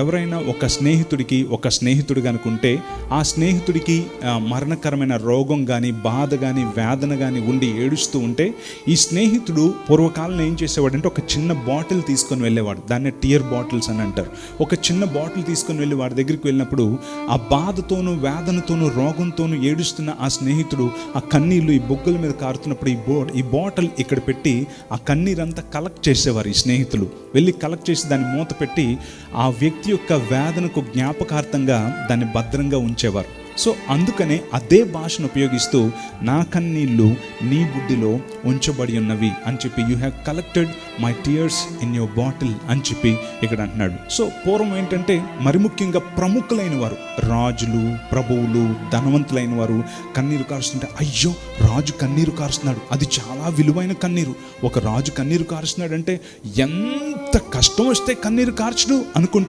ఎవరైనా ఒక స్నేహితుడు కనుకుంటే ఆ స్నేహితుడికి మరణకరమైన రోగం కానీ బాధ కానీ వేదన కానీ ఉండి ఏడుస్తూ ఉంటే ఈ స్నేహితుడు పూర్వకాలంలో ఏం చేసేవాడంటే ఒక చిన్న బాటిల్ తీసుకొని వెళ్ళేవాడు. దాన్ని టియర్ బాటిల్స్ అని అంటారు. ఒక చిన్న బాటిల్ తీసుకొని వెళ్ళి వాడి దగ్గరికి వెళ్ళినప్పుడు ఆ బాధతోనూ వేదనతోనూ రోగంతోనూ ఏడుస్తున్న ఆ స్నేహితుడు ఆ కన్నీళ్ళు ఈ బొగ్గల మీద కారుతున్నప్పుడు ఈ బాటిల్ ఇక్కడ పెట్టి ఆ కన్నీరంతా కలెక్ట్ చేసేవారు. ఈ స్నేహితులు వెళ్ళి కలెక్ట్ చేసి దాన్ని మూత పెట్టి ఆ వ్యక్తి యొక్క వేదనకు జ్ఞాపకార్థంగా దాన్ని భద్రంగా ఉంచేవారు. సో అందుకనే అదే భాషను ఉపయోగిస్తూ నా కన్నీళ్ళు నీ బుడ్డిలో ఉంచబడి ఉన్నవి అని చెప్పి you have collected my tears in your bottle అని చెప్పి ఇక్కడ అంటున్నాడు. సో పూర్వం ఏంటంటే మరి ముఖ్యంగా ప్రముఖులైన వారు, రాజులు, ప్రభువులు, ధనవంతులైన వారు కన్నీరు కారుస్తుంటే అయ్యో రాజు కన్నీరు కారుస్తున్నాడు, అది చాలా విలువైన కన్నీరు. ఒక రాజు కన్నీరు కారుస్తున్నాడు అంటే ఎంత కష్టం వస్తే కన్నీరు కార్చడు అనుకుంటే